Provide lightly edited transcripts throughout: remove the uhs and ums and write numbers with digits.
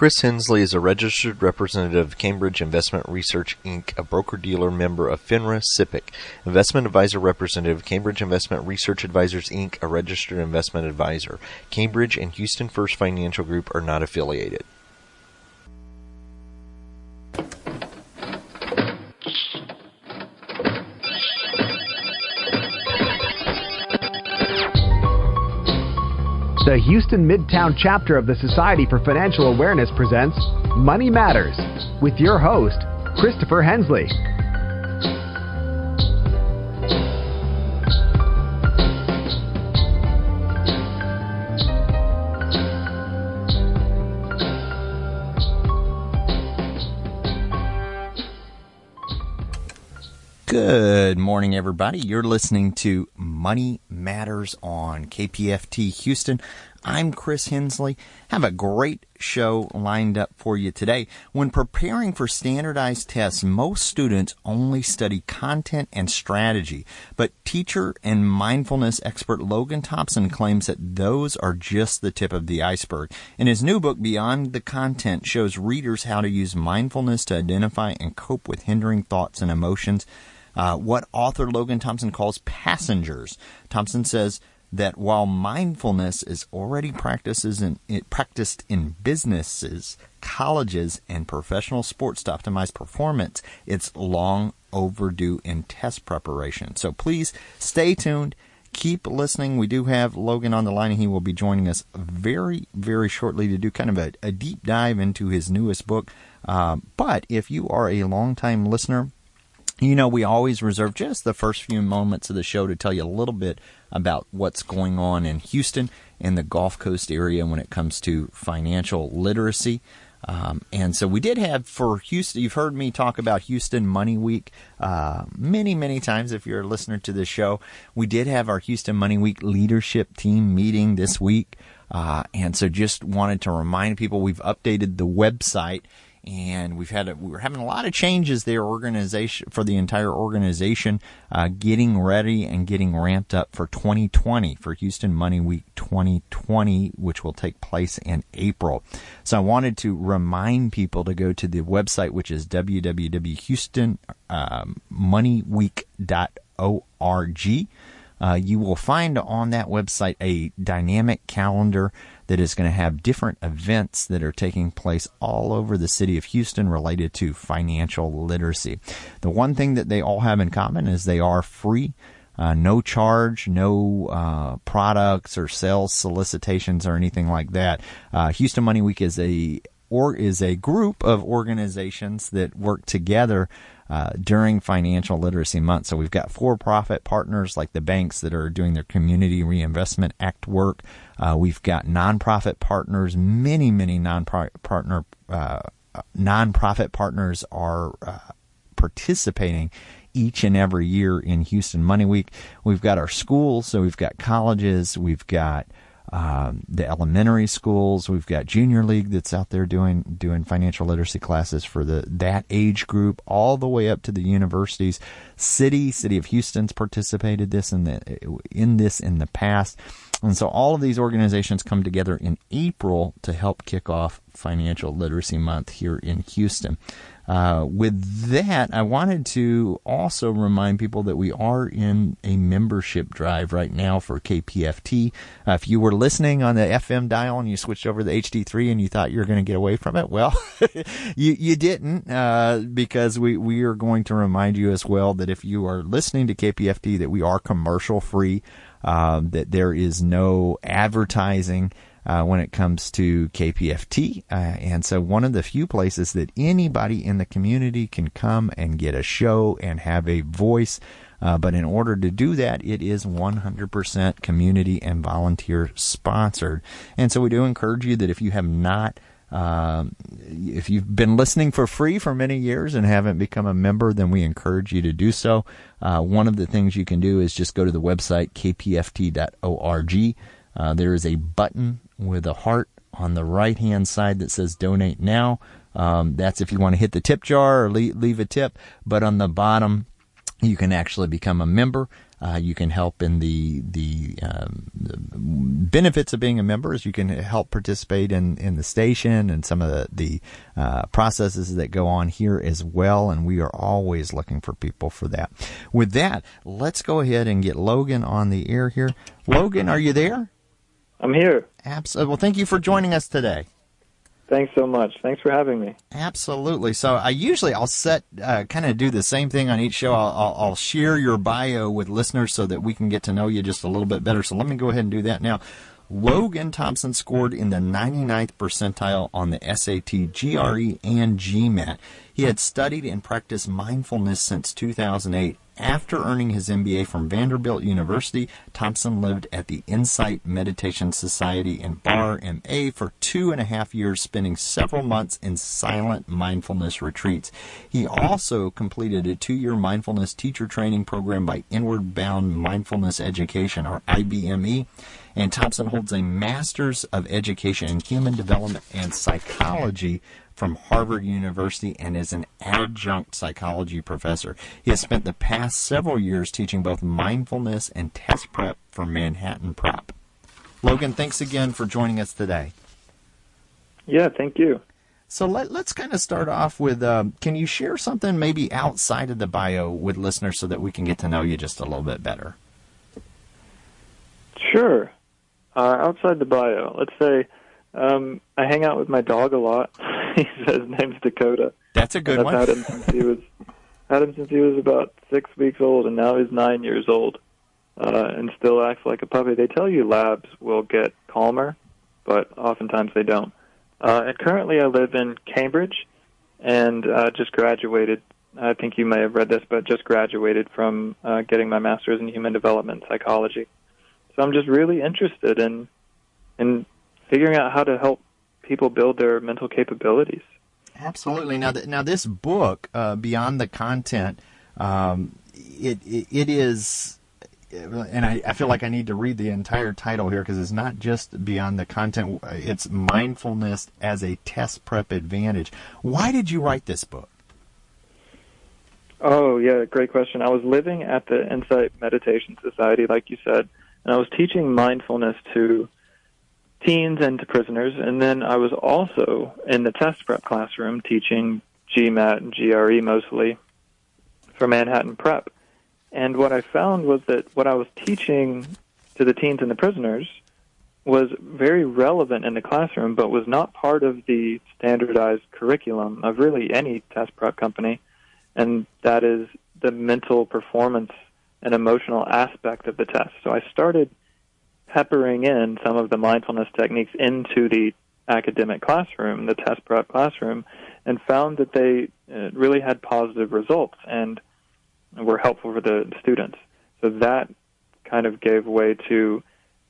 Chris Hensley is a registered representative of Cambridge Investment Research, Inc., a broker-dealer member of FINRA SIPC, investment advisor representative of Cambridge Investment Research Advisors, Inc., a registered investment advisor. Cambridge and Houston First Financial Group are not affiliated. The Houston Midtown chapter of the Society for Financial Awareness presents Money Matters with your host, Christopher Hensley. Good morning, everybody. You're listening to Money Matters on KPFT Houston. I'm Chris Hensley. Have a great show lined up for you today. When preparing for standardized tests, most students only study content and strategy, but teacher and mindfulness expert Logan Thompson claims that those are just the tip of the iceberg. In his new book, Beyond the Content, shows readers how to use mindfulness to identify and cope with hindering thoughts and emotions. What author Logan Thompson calls passengers. Thompson says that while mindfulness is already practiced in businesses, colleges, and professional sports to optimize performance, it's long overdue in test preparation. So please stay tuned. Keep listening. We do have Logan on the line, and he will be joining us very, very shortly to do kind of a deep dive into his newest book. But if you are a longtime listener, you know, we always reserve just the first few moments of the show to tell you a little bit about what's going on in Houston and the Gulf Coast area when it comes to financial literacy. And so we did have for Houston, you've heard me talk about Houston Money Week many, many times if you're a listener to this show. We did have our Houston Money Week leadership team meeting this week. And so just wanted to remind people we've updated the website. And we were having a lot of changes there, organization for the entire organization, getting ready and getting ramped up for 2020, for Houston Money Week 2020, which will take place in April. So I wanted to remind people to go to the website, which is www.houstonmoneyweek.org. You will find on that website a dynamic calendar that is going to have different events that are taking place all over the city of Houston related to financial literacy. The one thing that they all have in common is they are free, no charge, no products or sales solicitations or anything like that. Houston Money Week is a group of organizations that work together during Financial Literacy Month. So we've got for-profit partners like the banks that are doing their Community Reinvestment Act work. We've got nonprofit partners. Many nonprofit partners are participating each and every year in Houston Money Week. We've got our schools, so we've got colleges, we've got the elementary schools, we've got Junior League that's out there doing financial literacy classes for that age group, all the way up to the universities. City of Houston's participated in this in the past. And so all of these organizations come together in April to help kick off Financial Literacy Month here in Houston. With that, I wanted to also remind people that we are in a membership drive right now for KPFT. If you were listening on the FM dial and you switched over to the HD3 and you thought you were going to get away from it, well, you didn't, because we are going to remind you as well that if you are listening to KPFT, that we are commercial free, that there is no advertising when it comes to KPFT. And so one of the few places that anybody in the community can come and get a show and have a voice. But in order to do that, it is 100% community and volunteer sponsored. And so we do encourage you that if you have not, if you've been listening for free for many years and haven't become a member, then we encourage you to do so. One of the things you can do is just go to the website, kpft.org. There is a button with a heart on the right-hand side that says Donate Now. That's if you want to hit the tip jar or leave a tip. But on the bottom, you can actually become a member. You can help in the benefits of being a member, is you can help participate in the station and some of the processes that go on here as well, and we are always looking for people for that. With that, let's go ahead and get Logan on the air here. Logan, are you there? I'm here. Absolutely. Well, thank you for joining us today. Thanks so much. Thanks for having me. Absolutely. So I'll set kind of do the same thing on each show. I'll share your bio with listeners so that we can get to know you just a little bit better. So let me go ahead and do that now. Logan Thompson scored in the 99th percentile on the SAT, GRE, and GMAT. He had studied and practiced mindfulness since 2008. After earning his MBA from Vanderbilt University, Thompson lived at the Insight Meditation Society in Barre, MA for 2.5 years, spending several months in silent mindfulness retreats. He also completed a 2-year mindfulness teacher training program by Inward Bound Mindfulness Education, or IBME, and Thompson holds a Master's of Education in Human Development and Psychology from Harvard University and is an adjunct psychology professor. He has spent the past several years teaching both mindfulness and test prep for Manhattan Prep. Logan, thanks again for joining us today. Yeah, thank you. So let's kind of start off with, can you share something maybe outside of the bio with listeners so that we can get to know you just a little bit better? Sure. Outside the bio, let's say I hang out with my dog a lot. His name's Dakota. That's a good one. I've had him since he was about 6 weeks old, and now he's 9 years old, and still acts like a puppy. They tell you labs will get calmer, but oftentimes they don't. And currently I live in Cambridge, and just graduated. I think you may have read this, but just graduated from getting my master's in human development psychology. So I'm just really interested in figuring out how to help people build their mental capabilities. Absolutely. Now this book, Beyond the Content, it is, and I feel like I need to read the entire title here because it's not just Beyond the Content, it's Mindfulness as a Test Prep Advantage. Why did you write this book? Oh, yeah, great question. I was living at the Insight Meditation Society, like you said, and I was teaching mindfulness to teens and to prisoners, and then I was also in the test prep classroom teaching GMAT and GRE mostly for Manhattan Prep. And what I found was that what I was teaching to the teens and the prisoners was very relevant in the classroom, but was not part of the standardized curriculum of really any test prep company, and that is the mental performance and emotional aspect of the test. So I started peppering in some of the mindfulness techniques into the academic classroom, the test prep classroom, and found that they really had positive results and were helpful for the students. So that kind of gave way to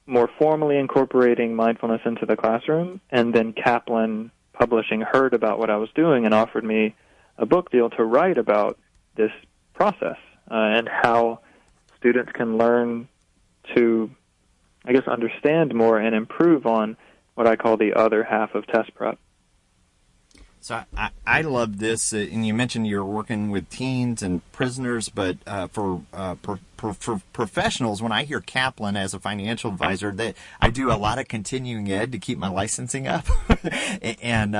more formally incorporating mindfulness into the classroom, and then Kaplan Publishing heard about what I was doing and offered me a book deal to write about this process and how students can learn to, I guess, understand more and improve on what I call the other half of test prep. So I love this, and you mentioned you're working with teens and prisoners, but for professionals, when I hear Kaplan as a financial advisor, that I do a lot of continuing ed to keep my licensing up, and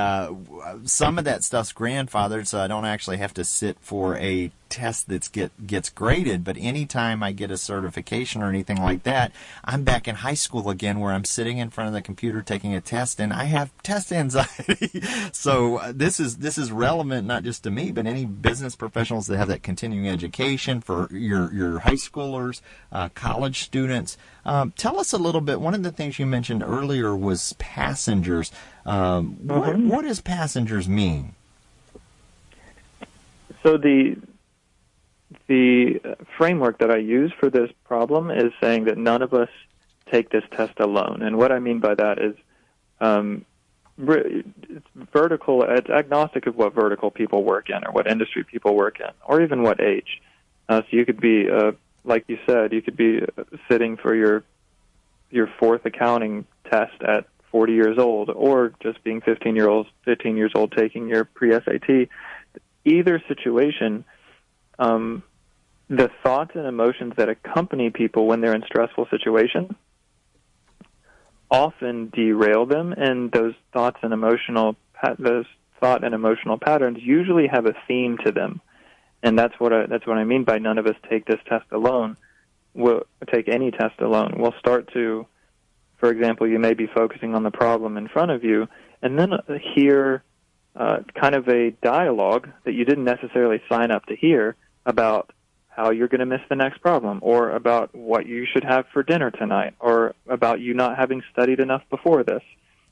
some of that stuff's grandfathered, so I don't actually have to sit for a test that gets graded. But anytime I get a certification or anything like that, I'm back in high school again, where I'm sitting in front of the computer taking a test, and I have test anxiety. So this is relevant not just to me, but any business professionals that have that continuing education, for your high schoolers, college students. Tell us a little bit. One of the things you mentioned earlier was passengers. What does passengers mean? So the framework that I use for this problem is saying that none of us take this test alone. And what I mean by that is it's vertical. It's agnostic of what vertical people work in or what industry people work in or even what age. So you could be, like you said, you could be sitting for your fourth accounting test at 40 years old, or just being 15 years old taking your pre-SAT. Either situation, the thoughts and emotions that accompany people when they're in stressful situations often derail them, and those thought and emotional patterns usually have a theme to them. And that's what I mean by none of us take this test alone. We'll take any test alone. We'll start to, for example, you may be focusing on the problem in front of you, and then hear kind of a dialogue that you didn't necessarily sign up to hear about how you're going to miss the next problem, or about what you should have for dinner tonight, or about you not having studied enough before this.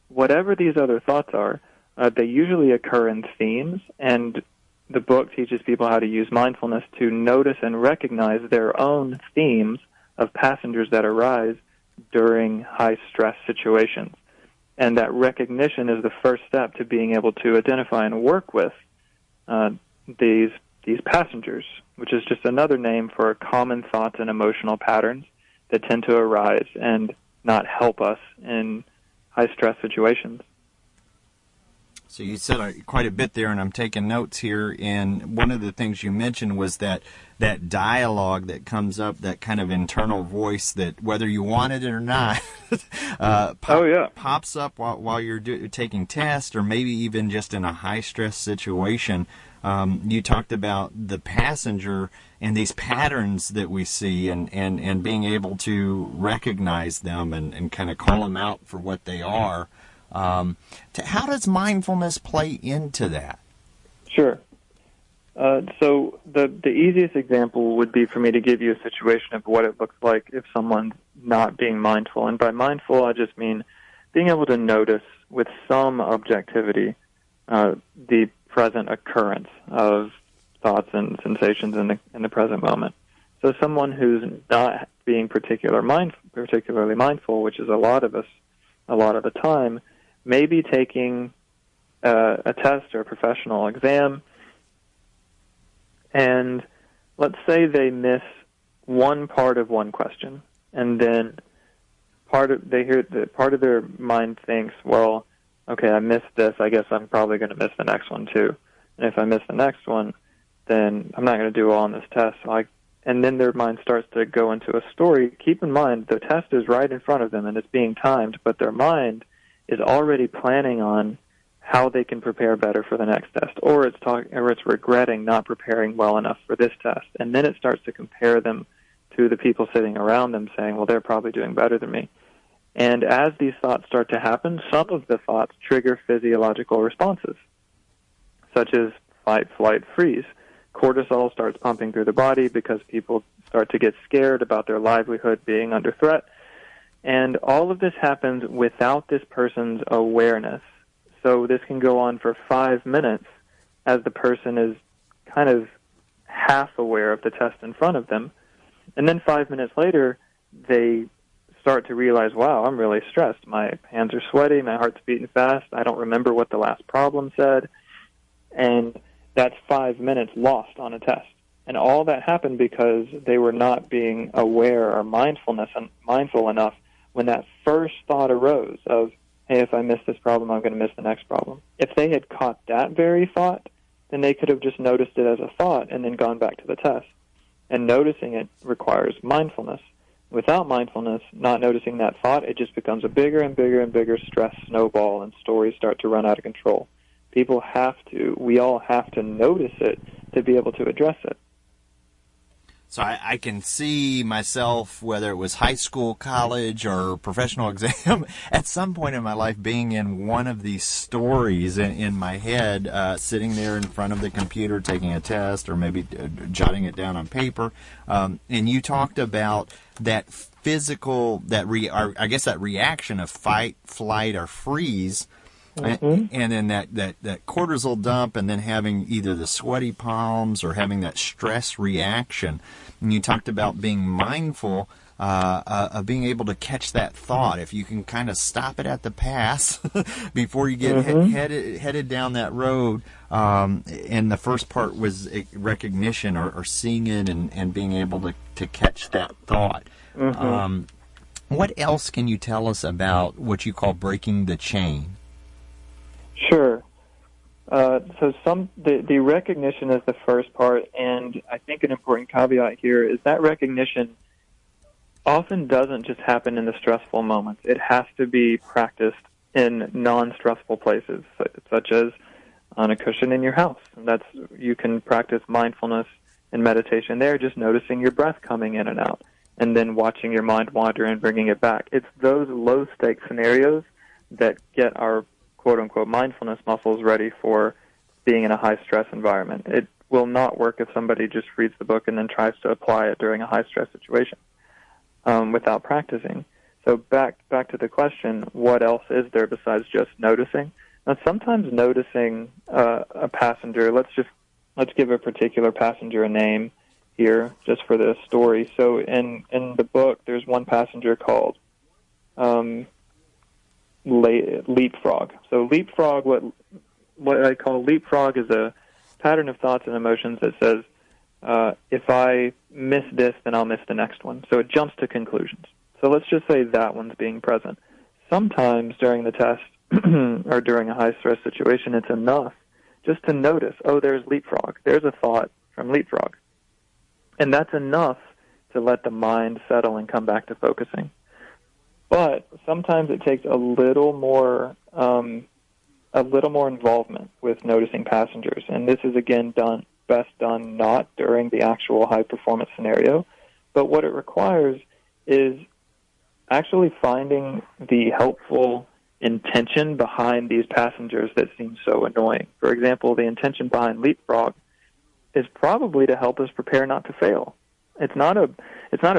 Whatever these other thoughts are, they usually occur in themes, and the book teaches people how to use mindfulness to notice and recognize their own themes of passengers that arise during high-stress situations. And that recognition is the first step to being able to identify and work with these passengers, which is just another name for common thoughts and emotional patterns that tend to arise and not help us in high-stress situations. So you said quite a bit there, and I'm taking notes here. And one of the things you mentioned was that dialogue that comes up, that kind of internal voice that, whether you wanted it or not, pops up while you're taking tests, or maybe even just in a high-stress situation. You talked about the passenger and these patterns that we see, and being able to recognize them and kind of call them out for what they are. How does mindfulness play into that? Sure. So the easiest example would be for me to give you a situation of what it looks like if someone's not being mindful. And by mindful, I just mean being able to notice with some objectivity the present occurrence of thoughts and sensations in the present moment. So someone who's not being particularly mindful, which is a lot of us a lot of the time, may be taking a test or a professional exam, and let's say they miss one part of one question, and then part of their mind thinks, well, okay, I missed this, I guess I'm probably going to miss the next one too. And if I miss the next one, then I'm not going to do well on this test. And then their mind starts to go into a story. Keep in mind, the test is right in front of them and it's being timed, but their mind is already planning on how they can prepare better for the next test, or it's regretting not preparing well enough for this test. And then it starts to compare them to the people sitting around them, saying, well, they're probably doing better than me. And as these thoughts start to happen, some of the thoughts trigger physiological responses, such as fight, flight, freeze. Cortisol starts pumping through the body because people start to get scared about their livelihood being under threat. And all of this happens without this person's awareness. So this can go on for 5 minutes as the person is kind of half aware of the test in front of them. And then 5 minutes later, they start to realize, wow, I'm really stressed. My hands are sweaty, my heart's beating fast, I don't remember what the last problem said. And that's 5 minutes lost on a test. And all that happened because they were not being aware or mindful enough when that first thought arose of, hey, if I miss this problem, I'm going to miss the next problem. If they had caught that very thought, then they could have just noticed it as a thought and then gone back to the test. And noticing it requires mindfulness. Without mindfulness, not noticing that thought, it just becomes a bigger and bigger and bigger stress snowball, and stories start to run out of control. We all have to notice it to be able to address it. So I can see myself, whether it was high school, college, or professional exam, at some point in my life being in one of these stories in my head, sitting there in front of the computer taking a test, or maybe jotting it down on paper. And you talked about that physical, that reaction of fight, flight, or freeze. Mm-hmm. And then that cortisol dump, and then having either the sweaty palms or having that stress reaction. And you talked about being mindful of being able to catch that thought. If you can kind of stop it at the pass before you get headed down that road. And the first part was recognition or seeing it and being able to catch that thought. Mm-hmm. What else can you tell us about what you call breaking the chain? Sure. The recognition is the first part, and I think an important caveat here is that recognition often doesn't just happen in the stressful moments. It has to be practiced in non-stressful places, such as on a cushion in your house. You can practice mindfulness and meditation there, just noticing your breath coming in and out, and then watching your mind wander and bringing it back. It's those low-stakes scenarios that get our quote-unquote mindfulness muscles ready for being in a high-stress environment. It will not work if somebody just reads the book and then tries to apply it during a high-stress situation without practicing. So back to the question, what else is there besides just noticing? Now, sometimes noticing a passenger, let's give a particular passenger a name here just for the story. So in the book, there's one passenger called leapfrog. So leapfrog, what I call leapfrog, is a pattern of thoughts and emotions that says, if I miss this, then I'll miss the next one. So it jumps to conclusions. So let's just say that one's being present. Sometimes during the test or during a high-stress situation, it's enough just to notice, oh, there's leapfrog. There's a thought from leapfrog. And that's enough to let the mind settle and come back to focusing. But sometimes it takes a little more involvement with noticing passengers. And this is, again, best done not during the actual high-performance scenario. But what it requires is actually finding the helpful intention behind these passengers that seem so annoying. For example, the intention behind leapfrog is probably to help us prepare not to fail. It's not a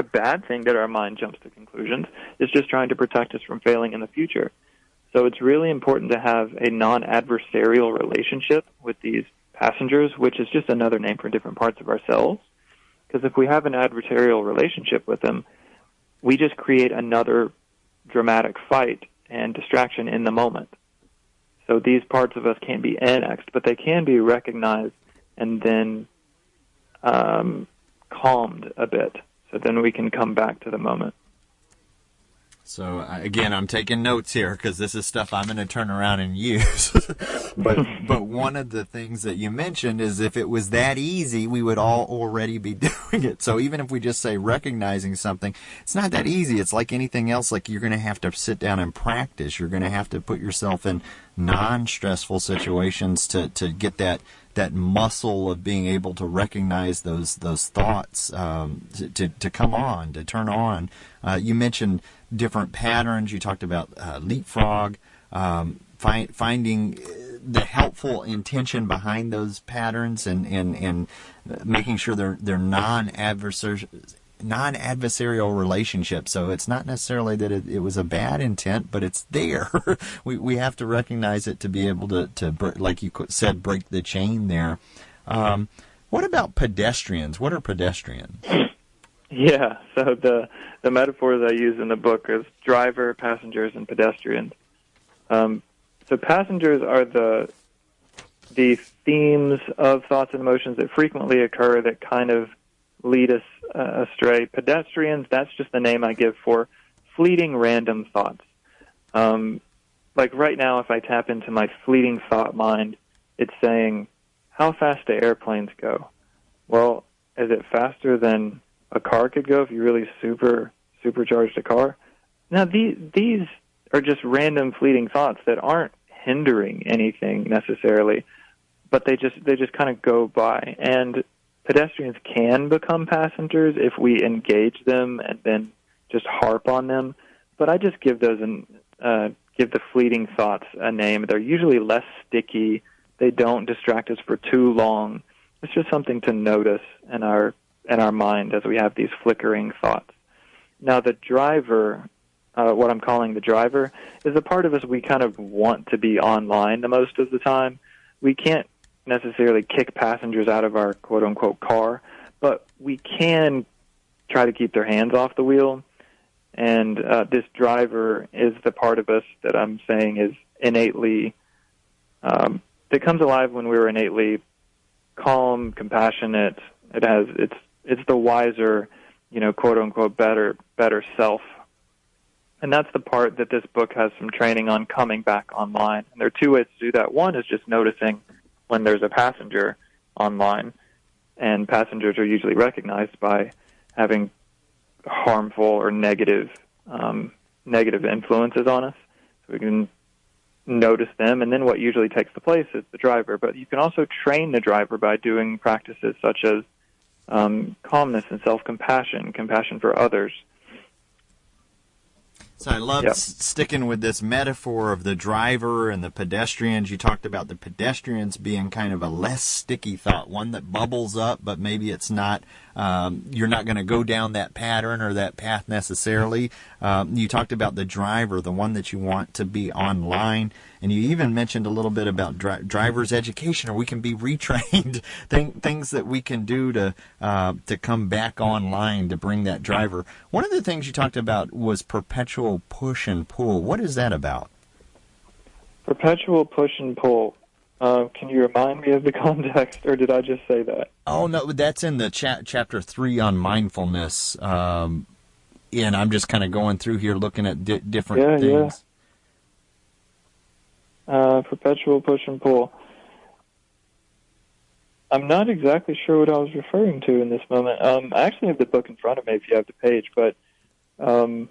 bad thing that our mind jumps to conclusions. It's just trying to protect us from failing in the future. So it's really important to have a non-adversarial relationship with these passengers, which is just another name for different parts of ourselves. Because if we have an adversarial relationship with them, we just create another dramatic fight and distraction in the moment. So these parts of us can't be annexed, but they can be recognized and then calmed a bit. So then we can come back to the moment. So, again, I'm taking notes here because this is stuff I'm going to turn around and use. but one of the things that you mentioned is if it was that easy, we would all already be doing it. So even if we just say recognizing something, it's not that easy. It's like anything else. Like you're going to have to sit down and practice. You're going to have to put yourself in non-stressful situations to get that muscle of being able to recognize those thoughts to come on, to turn on. You mentioned different patterns. You talked about leapfrog, finding the helpful intention behind those patterns and making sure they're non-adversarial relationships. So it's not necessarily that it was a bad intent, but it's there. we have to recognize it to be able to like you said, break the chain there. What about pedestrians? What are pedestrians? Yeah, so the metaphors I use in the book is driver, passengers, and pedestrians. So passengers are the themes of thoughts and emotions that frequently occur that kind of lead us astray. Pedestrians, that's just the name I give for fleeting random thoughts. Like right now, if I tap into my fleeting thought mind, it's saying, how fast do airplanes go? Well, is it faster than a car could go if you really supercharged a car? Now, these are just random fleeting thoughts that aren't hindering anything necessarily, but they just kind of go by. And pedestrians can become passengers if we engage them and then just harp on them. But I just give those give the fleeting thoughts a name. They're usually less sticky. They don't distract us for too long. It's just something to notice in our mind as we have these flickering thoughts. Now, the driver, what I'm calling the driver, is a part of us we kind of want to be online the most of the time. We can't necessarily kick passengers out of our quote-unquote car, but we can try to keep their hands off the wheel. And this driver is the part of us that I'm saying is innately, that comes alive when we're innately calm, compassionate. It's the wiser, quote-unquote, better self. And that's the part that this book has some training on coming back online. And there are two ways to do that. One is just noticing when there's a passenger online, and passengers are usually recognized by having harmful or negative influences on us. So we can notice them, and then what usually takes the place is the driver. But you can also train the driver by doing practices such as calmness and self-compassion, compassion for others. So I love sticking with this metaphor of the driver and the pedestrians. You talked about the pedestrians being kind of a less sticky thought, one that bubbles up, but maybe it's not, you're not going to go down that pattern or that path necessarily. You talked about the driver, the one that you want to be online. And you even mentioned a little bit about driver's education, or we can be retrained, things that we can do to come back online to bring that driver. One of the things you talked about was perpetual push and pull. What is that about? Perpetual push and pull. Can you remind me of the context, or did I just say that? Oh, no, that's in the chapter 3 on mindfulness. And I'm just kind of going through here looking at different things. Yeah. Perpetual push and pull. I'm not exactly sure what I was referring to in this moment. I actually have the book in front of me if you have the page, but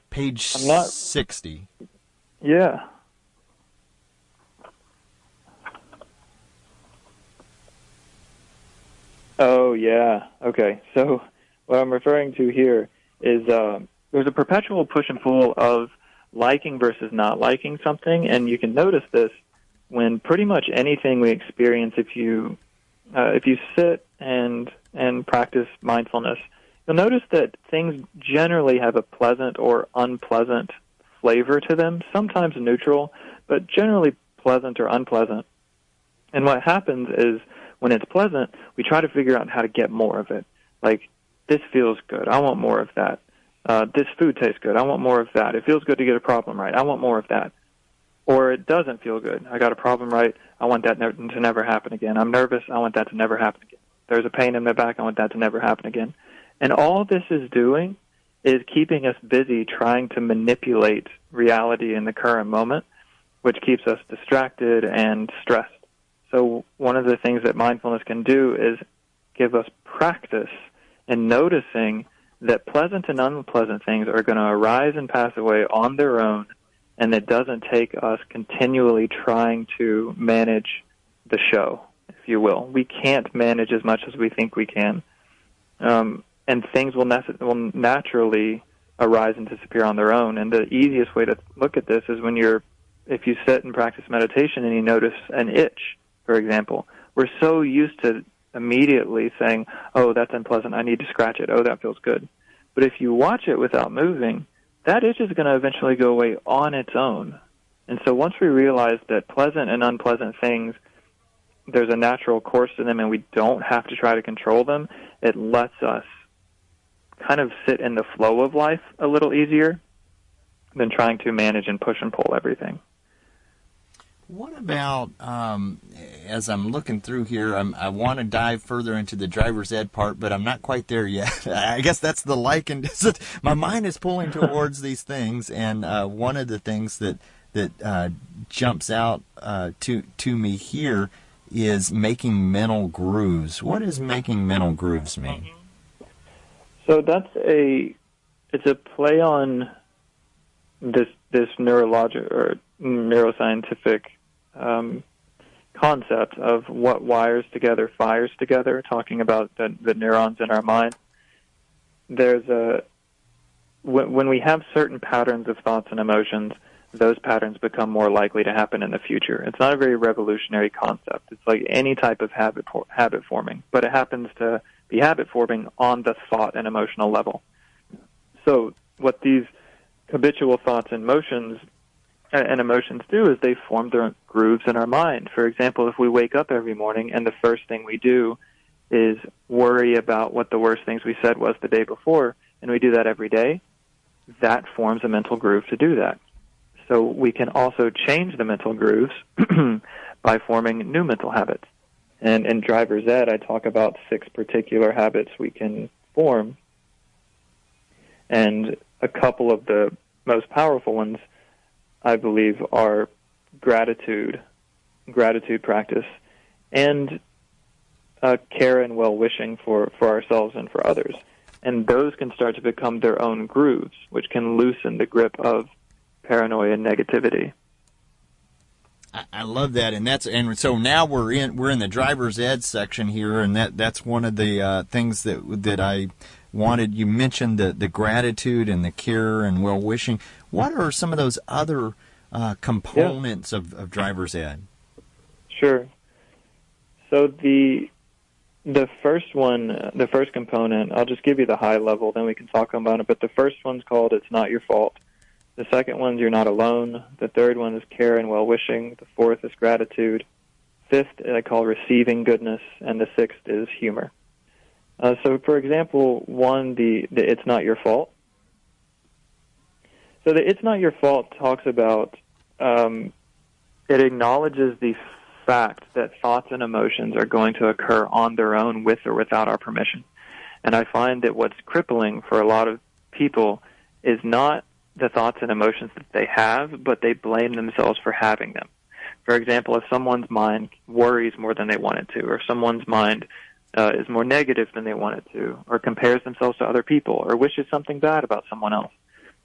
page 60. Yeah. Oh, yeah. Okay. So what I'm referring to here is there's a perpetual push and pull of liking versus not liking something, and you can notice this when pretty much anything we experience. If you sit and practice mindfulness, you'll notice that things generally have a pleasant or unpleasant flavor to them, sometimes neutral, but generally pleasant or unpleasant. And what happens is when it's pleasant, we try to figure out how to get more of it. Like, this feels good. I want more of that. This food tastes good. I want more of that. It feels good to get a problem right. I want more of that. Or it doesn't feel good. I got a problem right. I want that to never happen again. I'm nervous. I want that to never happen again. There's a pain in my back. I want that to never happen again. And all this is doing is keeping us busy trying to manipulate reality in the current moment, which keeps us distracted and stressed. So one of the things that mindfulness can do is give us practice in noticing that pleasant and unpleasant things are going to arise and pass away on their own, and it doesn't take us continually trying to manage the show, if you will. We can't manage as much as we think we can, and things will naturally arise and disappear on their own. And the easiest way to look at this is if you sit and practice meditation and you notice an itch, for example. We're so used to immediately saying, oh, that's unpleasant, I need to scratch it, oh, that feels good. But if you watch it without moving, that itch is going to eventually go away on its own. And so once we realize that pleasant and unpleasant things, there's a natural course to them and we don't have to try to control them, it lets us kind of sit in the flow of life a little easier than trying to manage and push and pull everything. What about, as I'm looking through here, I want to dive further into the driver's ed part, but I'm not quite there yet. I guess that's the liken. My mind is pulling towards these things, and one of the things that jumps out to me here is making mental grooves. What does making mental grooves mean? So it's a play on this neurologic or neuroscientific concept of what wires together fires together, talking about the neurons in our mind. When we have certain patterns of thoughts and emotions, those patterns become more likely to happen in the future. It's not a very revolutionary concept. It's like any type of habit forming, but it happens to be habit forming on the thought and emotional level. So what these habitual thoughts and emotions do is they form their grooves in our mind. For example, if we wake up every morning and the first thing we do is worry about what the worst things we said was the day before, and we do that every day, that forms a mental groove to do that. So we can also change the mental grooves by forming new mental habits. And in driver's ed, I talk about 6 particular habits we can form. And a couple of the most powerful ones, I believe, are gratitude practice, and care and well-wishing for ourselves and for others. And those can start to become their own grooves, which can loosen the grip of paranoia and negativity. I love that, and so now we're in the driver's ed section here, and that's one of the things that I wanted. You mentioned the gratitude and the care and well wishing. What are some of those other components of driver's ed? Sure. So the first one, the first component, I'll just give you the high level, then we can talk about it. But the first one's called "It's Not Your Fault." The second one's "You're Not Alone." The third one is care and well-wishing. The fourth is gratitude. Fifth, I call receiving goodness. And the sixth is humor. So, for example, one, the "It's Not Your Fault." So the "It's Not Your Fault" talks about, it acknowledges the fact that thoughts and emotions are going to occur on their own with or without our permission. And I find that what's crippling for a lot of people is not the thoughts and emotions that they have, but they blame themselves for having them. For example, if someone's mind worries more than they want it to, or if someone's mind is more negative than they want it to, or compares themselves to other people, or wishes something bad about someone else,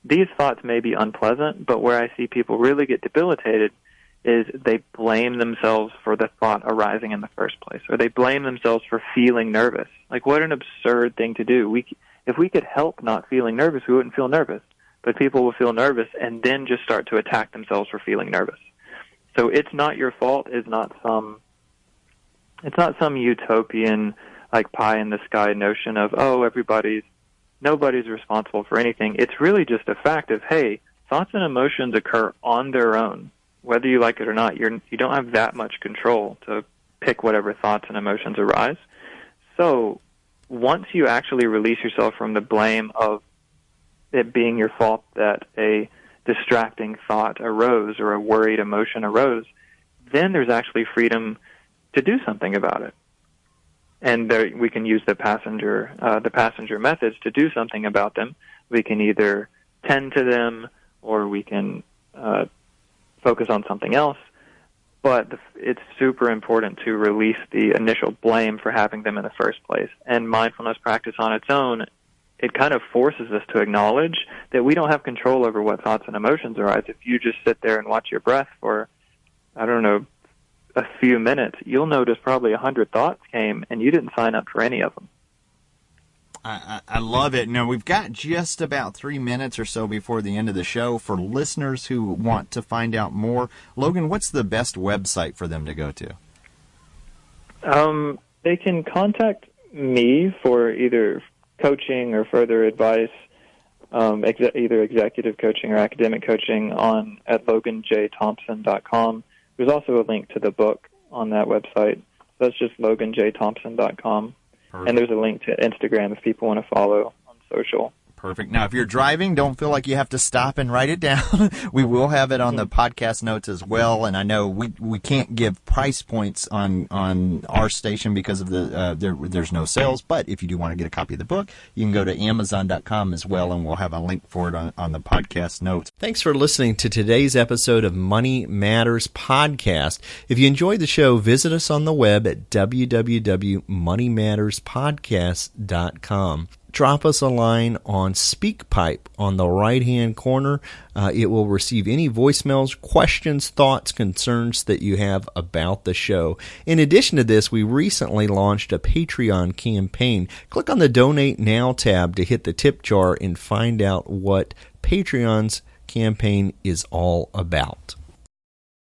these thoughts may be unpleasant, but where I see people really get debilitated is they blame themselves for the thought arising in the first place, or they blame themselves for feeling nervous. Like, what an absurd thing to do. If we could help not feeling nervous, we wouldn't feel nervous. But people will feel nervous and then just start to attack themselves for feeling nervous. So "It's Not Your Fault" is not some utopian, like, pie in the sky notion of, nobody's responsible for anything. It's really just a fact of, hey, thoughts and emotions occur on their own. Whether you like it or not, you don't have that much control to pick whatever thoughts and emotions arise. So once you actually release yourself from the blame of it being your fault that a distracting thought arose or a worried emotion arose, then there's actually freedom to do something about it. And we can use the passenger methods to do something about them. We can either tend to them, or we can focus on something else. But it's super important to release the initial blame for having them in the first place. And mindfulness practice on its own, it kind of forces us to acknowledge that we don't have control over what thoughts and emotions arise. If you just sit there and watch your breath for, a few minutes, you'll notice probably 100 thoughts came, and you didn't sign up for any of them. I love it. Now, we've got just about 3 minutes or so before the end of the show. For listeners who want to find out more, Logan, what's the best website for them to go to? They can contact me for either coaching or further advice, either executive coaching or academic coaching at loganjthompson.com. There's also a link to the book on that website. That's just loganjthompson.com. Perfect. And there's a link to Instagram if people want to follow on social. Perfect. Now, if you're driving, don't feel like you have to stop and write it down. We will have it on the podcast notes as well. And I know we can't give price points on our station because of there's no sales. But if you do want to get a copy of the book, you can go to Amazon.com as well, and we'll have a link for it on the podcast notes. Thanks for listening to today's episode of Money Matters Podcast. If you enjoyed the show, visit us on the web at www.moneymatterspodcast.com. Drop us a line on SpeakPipe on the right-hand corner. It will receive any voicemails, questions, thoughts, concerns that you have about the show. In addition to this, we recently launched a Patreon campaign. Click on the Donate Now tab to hit the tip jar and find out what Patreon's campaign is all about.